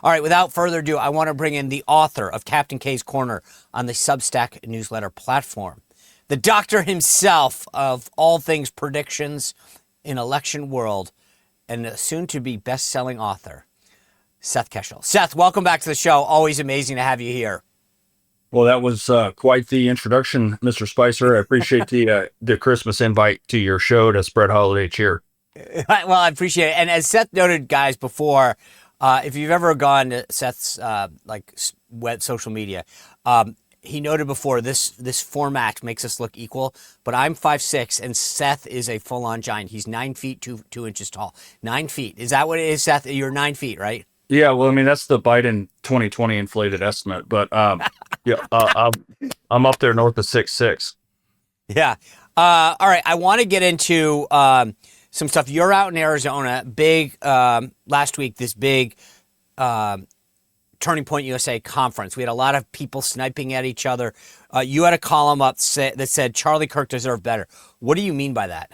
All right, without further ado, I want to bring in the author of Captain K's Corner on the Substack newsletter platform, the doctor himself of all things predictions in election world, and a soon-to-be best-selling author, Seth Keshel. Seth, welcome back to the show. Always amazing to have you here. Well, that was quite the introduction, Mr. Spicer. I appreciate the Christmas invite to your show to spread holiday cheer. Well, I appreciate it. And as Seth noted, guys, before, if you've ever gone to Seth's web social media, he noted before this format makes us look equal. But I'm 5'6", and Seth is a full-on giant. He's 9 feet 2 inches tall. 9 feet. Is that what it is, Seth? You're 9 feet, right? Yeah, well, I mean that's the Biden 2020 inflated estimate, but yeah, I'm up there north of 6'6". Yeah. All right. I want to get into some stuff. You're out in Arizona. Big last week. This big Turning Point USA conference. We had a lot of people sniping at each other. You had a column up that said Charlie Kirk deserved better. What do you mean by that?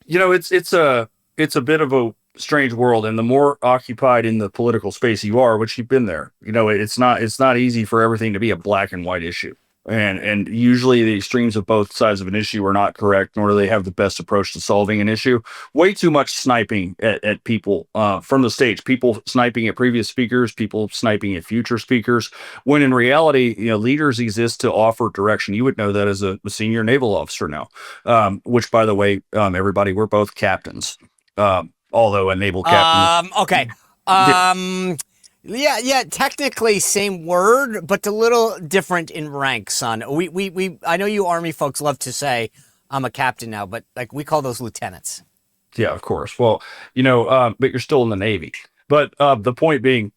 You know, it's a bit of a strange world, and the more occupied in the political space you are, which you've been there, you know, it's not easy for everything to be a black and white issue. And usually the extremes of both sides of an issue are not correct, nor do they have the best approach to solving an issue. Way too much sniping at people from the stage, people sniping at previous speakers, people sniping at future speakers, when in reality, you know, leaders exist to offer direction. You would know that as a senior naval officer now, which, by the way, everybody, we're both captains. Although a naval captain. Okay. Yeah. Technically same word, but a little different in rank, son. We. I know you Army folks love to say I'm a captain now, but like we call those lieutenants. Yeah, of course. Well, you know, but you're still in the Navy. But the point being,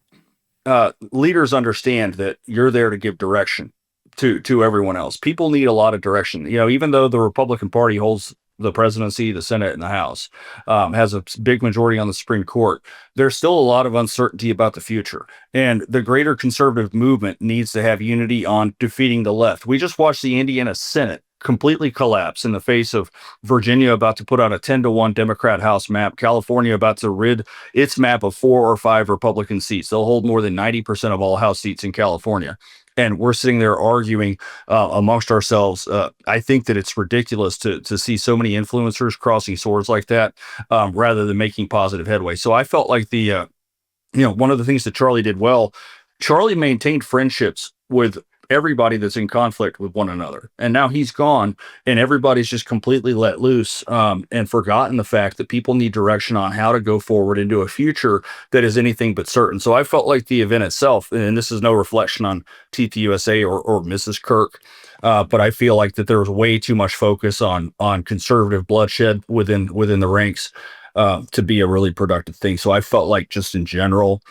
leaders understand that you're there to give direction to everyone else. People need a lot of direction. You know, even though the Republican Party holds the presidency, the Senate, and the House, has a big majority on the Supreme Court, there's still a lot of uncertainty about the future. And the greater conservative movement needs to have unity on defeating the left. We just watched the Indiana Senate completely collapse in the face of Virginia about to put out a 10-1 Democrat House map, California about to rid its map of 4 or 5 Republican seats. They'll hold more than 90% of all House seats in California. And we're sitting there arguing amongst ourselves. I think that it's ridiculous to see so many influencers crossing swords like that, rather than making positive headway. So I felt like one of the things that Charlie did well, Charlie maintained friendships with everybody that's in conflict with one another. And now he's gone, and everybody's just completely let loose, and forgotten the fact that people need direction on how to go forward into a future that is anything but certain. So I felt like the event itself, and this is no reflection on TPUSA or Mrs. Kirk, but I feel like that there was way too much focus on conservative bloodshed within the ranks to be a really productive thing. So I felt like just in general,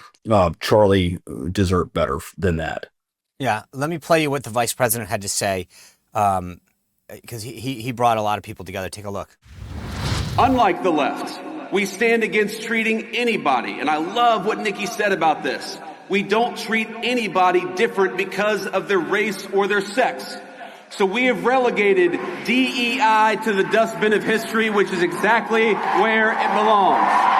Charlie deserved better than that. Yeah, let me play you what the vice president had to say, because he brought a lot of people together. Take a look. Unlike the left, we stand against treating anybody, and I love what Nikki said about this. We don't treat anybody different because of their race or their sex. So we have relegated DEI to the dustbin of history, which is exactly where it belongs.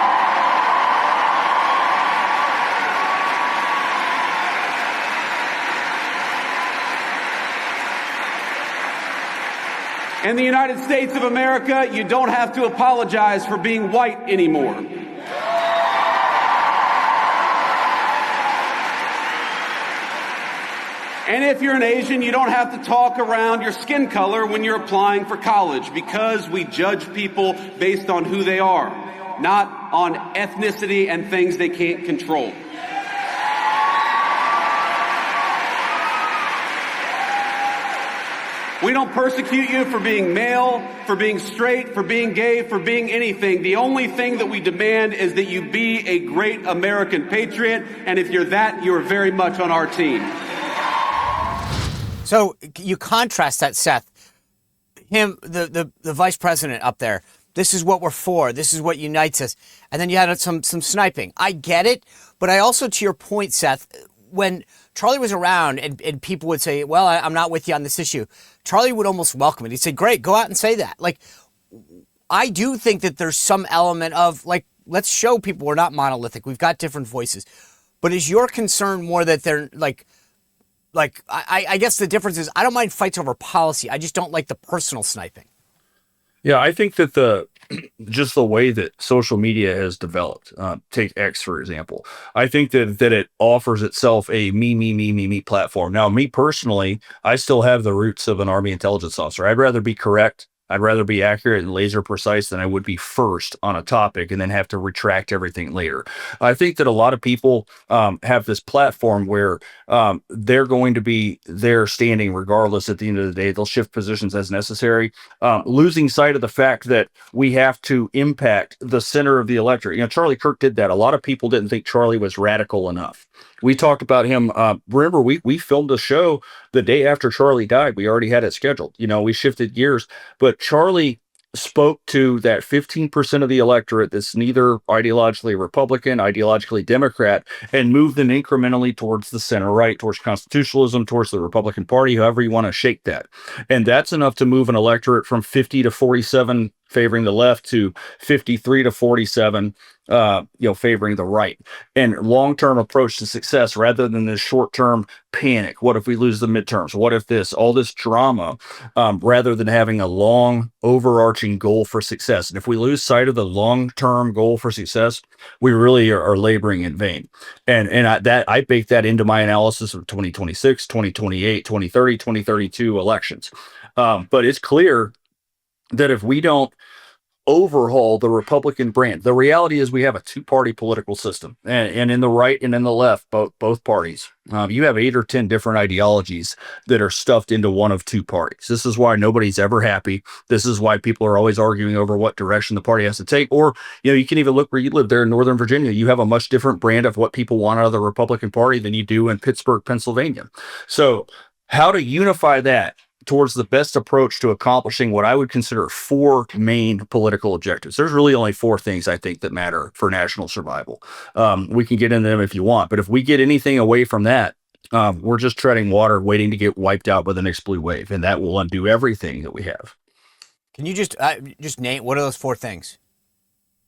In the United States of America, you don't have to apologize for being white anymore. And if you're an Asian, you don't have to talk around your skin color when you're applying for college, because we judge people based on who they are, not on ethnicity and things they can't control. We don't persecute you for being male, for being straight, for being gay, for being anything. The only thing that we demand is that you be a great American patriot, and if you're that, you're very much on our team. So you contrast that, Seth, the vice president up there. This is what we're for. This is what unites us. And then you had some sniping. I get it, but I also, to your point, Seth, when Charlie was around and people would say, well, I'm not with you on this issue, Charlie would almost welcome it. He'd say, great, go out and say that. Like, I do think that there's some element of, like, let's show people we're not monolithic. We've got different voices. But is your concern more that they're I guess the difference is I don't mind fights over policy. I just don't like the personal sniping. Yeah, I think that just the way that social media has developed, take X for example, I think that it offers itself a me platform. Now, me personally, I still have the roots of an Army intelligence officer. I'd rather be correct. I'd rather be accurate and laser precise than I would be first on a topic and then have to retract everything later. I think that a lot of people have this platform where they're going to be there standing regardless at the end of the day. They'll shift positions as necessary, losing sight of the fact that we have to impact the center of the electorate. Charlie Kirk did that. A lot of people didn't think Charlie was radical enough. We talked about him. Remember, we filmed a show the day after Charlie died. We already had it scheduled. We shifted gears, but Charlie spoke to that 15% of the electorate that's neither ideologically Republican, ideologically Democrat, and moved them incrementally towards the center right, towards constitutionalism, towards the Republican Party, however you want to shake that. And that's enough to move an electorate from 50 to 47 favoring the left to 53 to 47 favoring the right. And long-term approach to success rather than this short-term panic. What if we lose the midterms? What if all this drama, rather than having a long overarching goal for success? And if we lose sight of the long-term goal for success, we really are laboring in vain. And I bake that into my analysis of 2026, 2028, 2030, 2032 elections. But it's clear that if we don't overhaul the Republican brand, the reality is we have a two-party political system, and in the right and in the left, both parties, you have 8 or 10 different ideologies that are stuffed into one of two parties. This is why nobody's ever happy. This is why people are always arguing over what direction the party has to take. Or, you can even look where you live there in Northern Virginia. You have a much different brand of what people want out of the Republican Party than you do in Pittsburgh, Pennsylvania. So how to unify that towards the best approach to accomplishing what I would consider 4 main political objectives. There's really only 4 things I think that matter for national survival. We can get into them if you want, but if we get anything away from that, we're just treading water, waiting to get wiped out by the next blue wave, and that will undo everything that we have. Can you just name, what are those 4 things?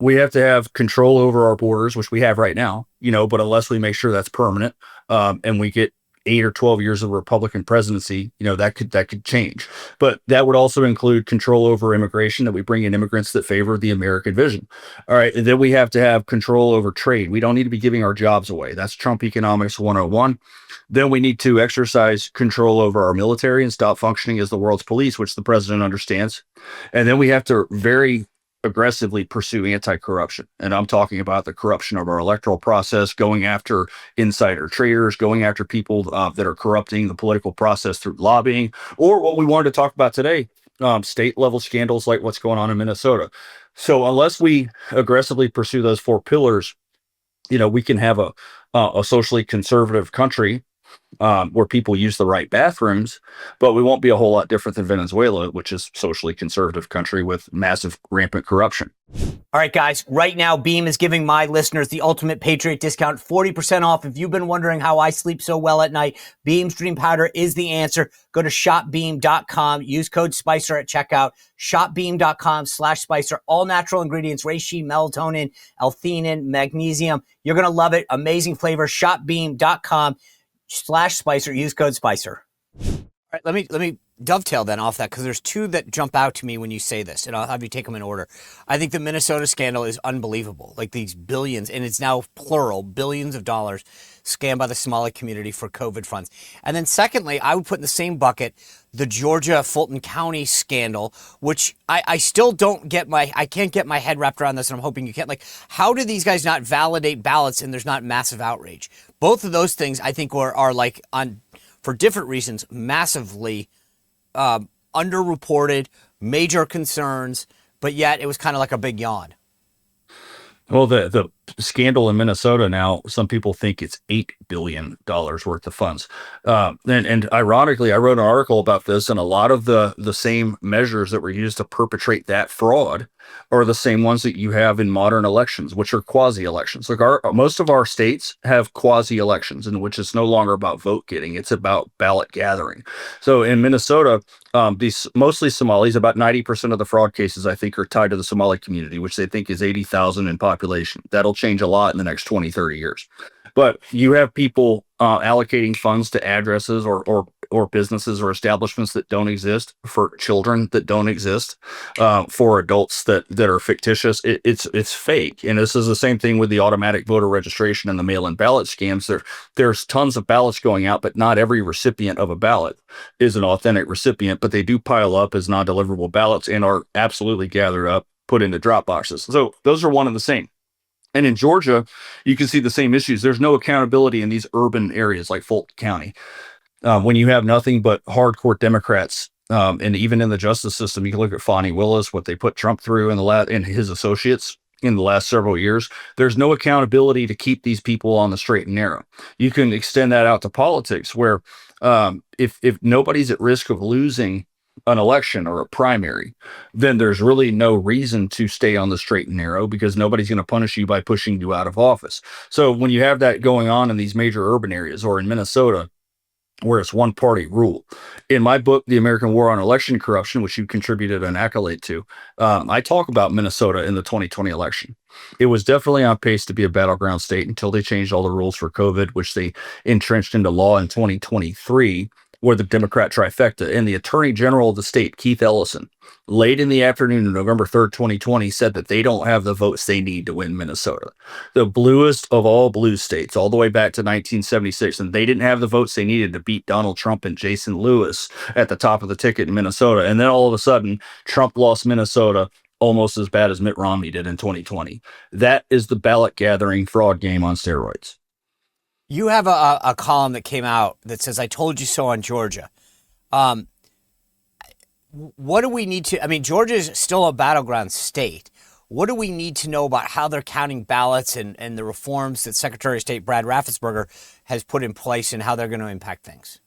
We have to have control over our borders, which we have right now, but unless we make sure that's permanent, and we get 8 or 12 years of Republican presidency, that could change. But that would also include control over immigration, that we bring in immigrants that favor the American vision. All right. And then we have to have control over trade. We don't need to be giving our jobs away. That's Trump economics 101. Then we need to exercise control over our military and stop functioning as the world's police, which the president understands. And then we have to very aggressively pursue anti-corruption. And I'm talking about the corruption of our electoral process, going after insider traders, going after people that are corrupting the political process through lobbying, or what we wanted to talk about today, state level scandals like what's going on in Minnesota. So unless we aggressively pursue those 4 pillars, we can have a socially conservative country where people use the right bathrooms, but we won't be a whole lot different than Venezuela, which is a socially conservative country with massive rampant corruption. All right, guys, right now, Beam is giving my listeners the ultimate Patriot discount, 40% off. If you've been wondering how I sleep so well at night, Beam's Dream Powder is the answer. Go to shopbeam.com, use code SPICER at checkout, shopbeam.com/SPICER, all natural ingredients, reishi, melatonin, L-theanine, magnesium. You're going to love it. Amazing flavor. Shopbeam.com/SPICER, use code SPICER. All right, let me dovetail then off that, because there's 2 that jump out to me when you say this, and I'll have you take them in order. I think the Minnesota scandal is unbelievable. Like these billions, and it's now plural, billions of dollars scammed by the Somali community for COVID funds. And then secondly, I would put in the same bucket the Georgia Fulton County scandal, which I still don't get I can't get my head wrapped around this, and I'm hoping you can. Like, how do these guys not validate ballots and there's not massive outrage? Both of those things I think are like, on, for different reasons, massively underreported, major concerns, but yet it was kind of like a big yawn. Well, the scandal in Minnesota now, some people think it's $8 billion worth of funds. And ironically, I wrote an article about this, and a lot of the same measures that were used to perpetrate that fraud are the same ones that you have in modern elections, which are quasi-elections. Like most of our states have quasi-elections, in which it's no longer about vote getting, it's about ballot gathering. So in Minnesota, these mostly Somalis, about 90% of the fraud cases, I think, are tied to the Somali community, which they think is 80,000 in population. That'll change a lot in the next 20, 30 years. But you have people allocating funds to addresses or businesses or establishments that don't exist, for children that don't exist, for adults that are fictitious. It's fake. And this is the same thing with the automatic voter registration and the mail-in ballot scams. There's tons of ballots going out, but not every recipient of a ballot is an authentic recipient, but they do pile up as non-deliverable ballots and are absolutely gathered up, put into drop boxes. So those are one and the same. And in Georgia, you can see the same issues. There's no accountability in these urban areas like Fulton County. When you have nothing but hardcore Democrats, and even in the justice system, you can look at Fani Willis, what they put Trump through and his associates in the last several years. There's no accountability to keep these people on the straight and narrow. You can extend that out to politics, where if nobody's at risk of losing an election or a primary, then there's really no reason to stay on the straight and narrow, because nobody's going to punish you by pushing you out of office. So when you have that going on in these major urban areas, or in Minnesota, where it's one party rule. In my book, The American War on Election Corruption, which you contributed an accolade to, I talk about Minnesota in the 2020 election. It was definitely on pace to be a battleground state until they changed all the rules for COVID, which they entrenched into law in 2023, where the Democrat trifecta and the Attorney General of the state, Keith Ellison, late in the afternoon of November 3rd, 2020, said that they don't have the votes they need to win Minnesota, the bluest of all blue states, all the way back to 1976. And they didn't have the votes they needed to beat Donald Trump and Jason Lewis at the top of the ticket in Minnesota. And then all of a sudden, Trump lost Minnesota almost as bad as Mitt Romney did in 2020. That is the ballot gathering fraud game on steroids. You have a column that came out that says, "I told you so" on Georgia. What do we need to, I mean, Georgia is still a battleground state. What do we need to know about how they're counting ballots and the reforms that Secretary of State Brad Raffensperger has put in place and how they're going to impact things?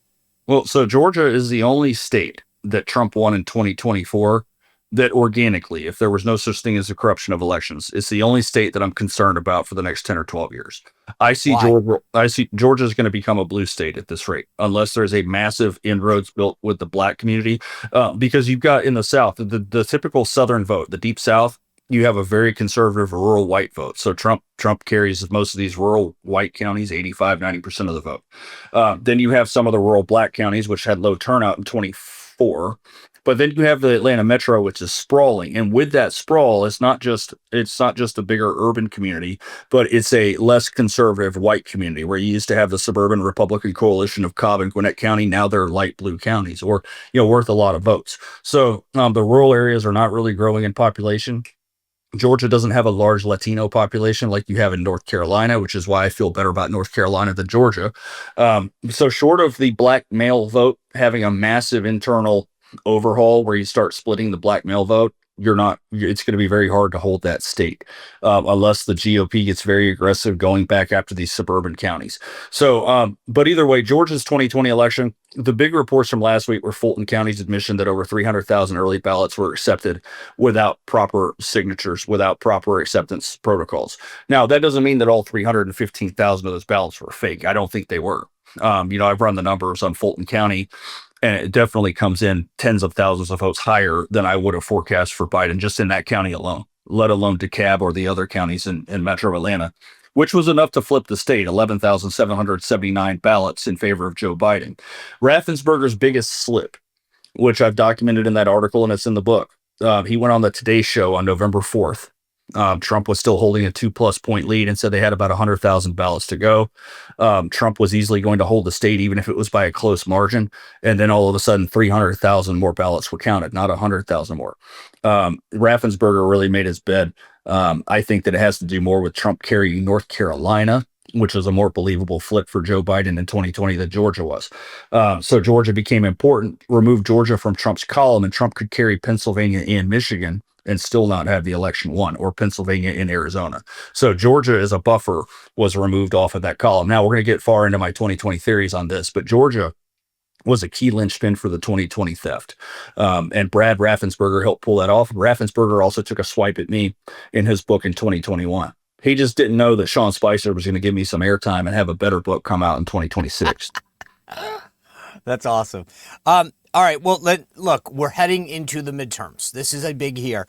Well, so Georgia is the only state that Trump won in 2024 that organically, if there was no such thing as the corruption of elections, it's the only state that I'm concerned about for the next 10 or 12 years. I see Georgia is going to become a blue state at this rate, unless there's a massive inroads built with the black community, because you've got in the South, the typical Southern vote, the Deep South, you have a very conservative rural white vote. So Trump carries most of these rural white counties, 85-90% of the vote. Then you have some of the rural black counties, which had low turnout in 24. But then you have the Atlanta metro, which is sprawling. And with that sprawl, it's not just a bigger urban community, but it's a less conservative white community, where you used to have the suburban Republican coalition of Cobb and Gwinnett County. Now they're light blue counties, or, worth a lot of votes. So the rural areas are not really growing in population. Georgia doesn't have a large Latino population like you have in North Carolina, which is why I feel better about North Carolina than Georgia. So short of the black male vote having a massive internal overhaul where you start splitting the black male vote, it's going to be very hard to hold that state, unless the GOP gets very aggressive going back after these suburban counties. So, but either way, Georgia's 2020 election, the big reports from last week were Fulton County's admission that over 300,000 early ballots were accepted without proper signatures, without proper acceptance protocols. Now, that doesn't mean that all 315,000 of those ballots were fake. I don't think they were. I've run the numbers on Fulton County, and it definitely comes in tens of thousands of votes higher than I would have forecast for Biden just in that county alone, let alone DeKalb or the other counties in Metro Atlanta, which was enough to flip the state, 11,779 ballots in favor of Joe Biden. Raffensperger's biggest slip, which I've documented in that article and it's in the book, he went on the Today Show on November 4th. Trump was still holding a 2+ point lead and said they had about 100,000 ballots to go. Trump was easily going to hold the state, even if it was by a close margin. And then all of a sudden, 300,000 more ballots were counted, not 100,000 more. Raffensperger really made his bed. I think that it has to do more with Trump carrying North Carolina, which was a more believable flip for Joe Biden in 2020 than Georgia was. So Georgia became important, removed Georgia from Trump's column, and Trump could carry Pennsylvania and Michigan and still not have the election won, or Pennsylvania and Arizona. So Georgia as a buffer was removed off of that column. Now we're going to get far into my 2020 theories on this, but Georgia was a key linchpin for the 2020 theft. And Brad Raffensperger helped pull that off. Raffensperger also took a swipe at me in his book in 2021. He just didn't know that Sean Spicer was going to give me some airtime and have a better book come out in 2026. That's awesome. All right. Well, look, we're heading into the midterms. This is a big year.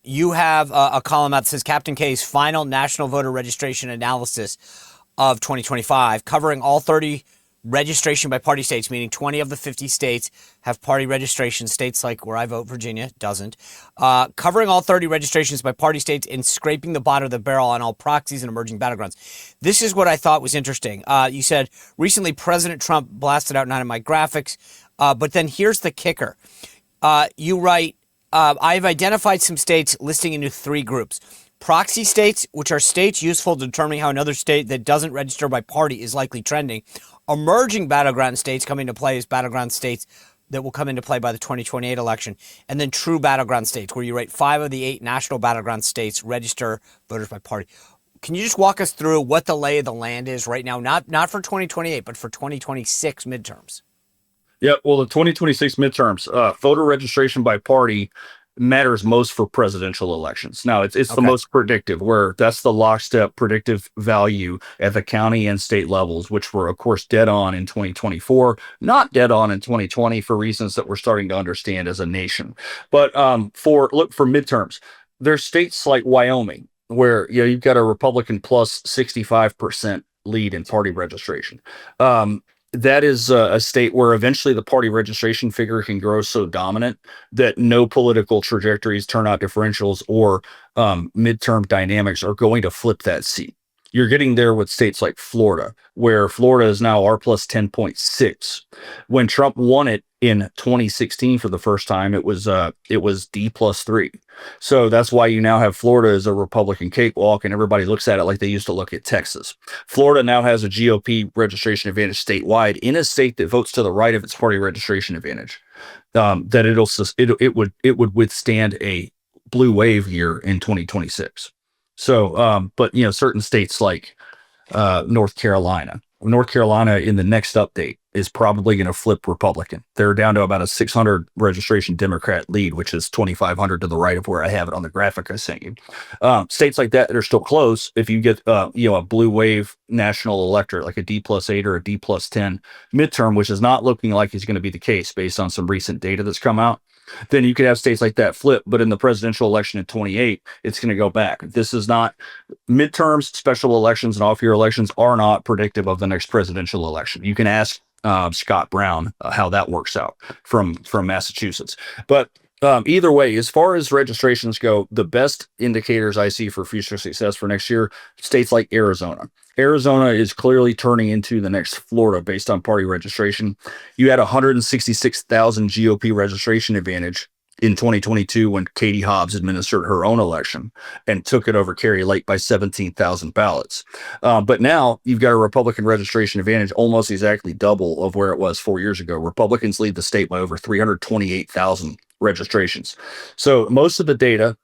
You have a column out that says Captain K's final national voter registration analysis. of 2025, covering all 30 registration by party states, meaning 20 of the 50 states have party registration. States like where I vote, Virginia, doesn't. Covering all 30 registrations by party states and scraping the bottom of the barrel on all proxies and emerging battlegrounds. This is what I thought was interesting. You said, recently President Trump blasted out 9 of my graphics, but then here's the kicker. You write, I've identified some states listing into 3 groups. Proxy states, which are states useful to determining how another state that doesn't register by party is likely trending. Emerging battleground states coming into play as battleground states that will come into play by the 2028 election. And then true battleground states, where you rate 5 of the 8 national battleground states register voters by party. Can you just walk us through what the lay of the land is right now, not for 2028, but for 2026 midterms? Yeah, well, the 2026 midterms, voter registration by party matters most for presidential elections. Now, it's the most predictive, where that's the lockstep predictive value at the county and state levels, which were, of course, dead on in 2024, not dead on in 2020 for reasons that we're starting to understand as a nation. But for midterms, there's states like Wyoming, where you've got a Republican plus 65% lead in party registration. That is a state where eventually the party registration figure can grow so dominant that no political trajectories, turnout differentials, or midterm dynamics are going to flip that seat. You're getting there with states like Florida, where Florida is now R plus 10.6. When Trump won it in 2016 for the first time, it was D plus 3. So that's why you now have Florida as a Republican cakewalk, and everybody looks at it like they used to look at Texas. Florida now has a GOP registration advantage statewide in a state that votes to the right of its party registration advantage. That it would withstand a blue wave year in 2026. So, but certain states like North Carolina in the next update is probably going to flip Republican. They're down to about a 600 registration Democrat lead, which is 2,500 to the right of where I have it on the graphic I sent you. States like that are still close. If you get a blue wave national electorate like a D plus 8 or a D plus 10 midterm, which is not looking like is going to be the case based on some recent data that's come out, then you could have states like that flip. But in the presidential election in 28, it's going to go back. This is not midterms, special elections, and off-year elections are not predictive of the next presidential election. You can ask Scott Brown how that works out from Massachusetts. But either way, as far as registrations go, the best indicators I see for future success for next year, states like Arizona. Arizona is clearly turning into the next Florida based on party registration. You had 166,000 GOP registration advantage in 2022 when Katie Hobbs administered her own election and took it over Carrie Lake by 17,000 ballots. But now you've got a Republican registration advantage almost exactly double of where it was 4 years ago. Republicans lead the state by over 328,000 registrations. So most of the data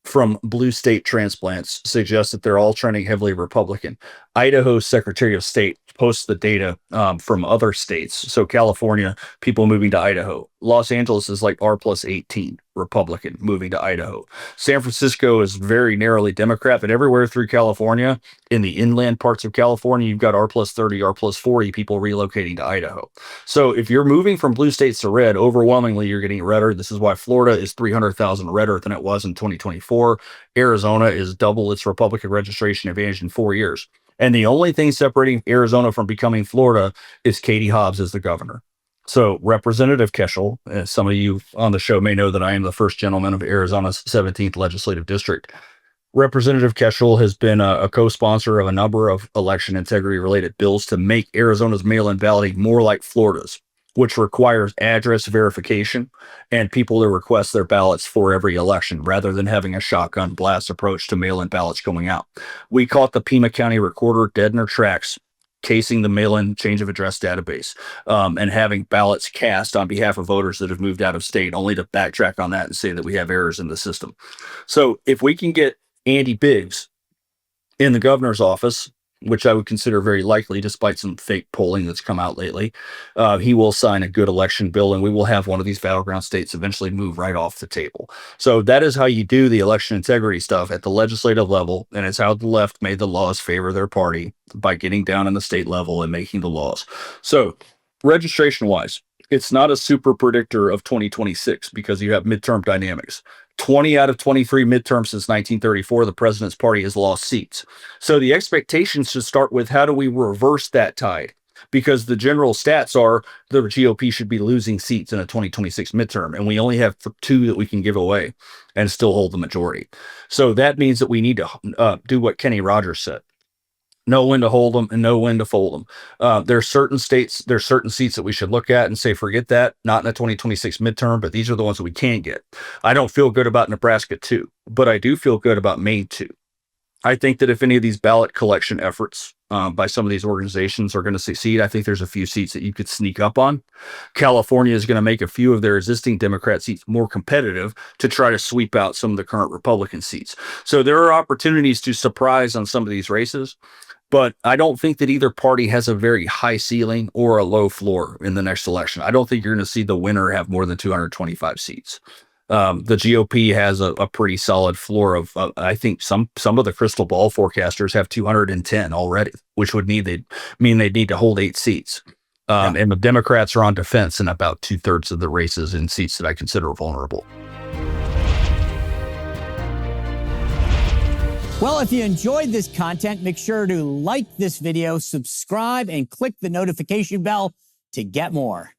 from blue state transplants suggests that they're all trending heavily Republican. Idaho's Secretary of State posts the data from other states. So California, people moving to Idaho. Los Angeles is like R plus 18 Republican moving to Idaho. San Francisco is very narrowly Democrat, but everywhere through California, in the inland parts of California, you've got R plus 30, R plus 40 people relocating to Idaho. So if you're moving from blue states to red, overwhelmingly you're getting redder. This is why Florida is 300,000 redder than it was in 2024. Arizona is double its Republican registration advantage in 4 years. And the only thing separating Arizona from becoming Florida is Katie Hobbs as the governor. So Representative Keshel, as some of you on the show may know that I am the first gentleman of Arizona's 17th legislative district. Representative Keshel has been a co-sponsor of a number of election integrity related bills to make Arizona's mail-in balloting more like Florida's, which requires address verification and people to request their ballots for every election rather than having a shotgun blast approach to mail-in ballots going out. We caught the Pima County recorder dead in her tracks, casing the mail-in change of address database and having ballots cast on behalf of voters that have moved out of state, only to backtrack on that and say that we have errors in the system. So if we can get Andy Biggs in the governor's office, which I would consider very likely, despite some fake polling that's come out lately, he will sign a good election bill, and we will have one of these battleground states eventually move right off the table. So that is how you do the election integrity stuff at the legislative level, and it's how the left made the laws favor their party by getting down in the state level and making the laws. So registration-wise, it's not a super predictor of 2026 because you have midterm dynamics. 20 out of 23 midterms since 1934, the president's party has lost seats. So the expectations should start with, how do we reverse that tide? Because the general stats are the GOP should be losing seats in a 2026 midterm, and we only have 2 that we can give away and still hold the majority. So that means that we need to do what Kenny Rogers said: know when to hold them and know when to fold them. There's certain states, there's certain seats that we should look at and say, forget that, not in the 2026 midterm, but these are the ones that we can get. I don't feel good about Nebraska 2, but I do feel good about Maine 2. I think that if any of these ballot collection efforts by some of these organizations are going to succeed, I think there's a few seats that you could sneak up on. California is going to make a few of their existing Democrat seats more competitive to try to sweep out some of the current Republican seats. So there are opportunities to surprise on some of these races. But I don't think that either party has a very high ceiling or a low floor in the next election. I don't think you're going to see the winner have more than 225 seats. The GOP has a pretty solid floor of, I think some of the crystal ball forecasters have 210 already, which would mean they'd need to hold 8 seats. And the Democrats are on defense in about 2/3 of the races in seats that I consider vulnerable. Well, if you enjoyed this content, make sure to like this video, subscribe, and click the notification bell to get more.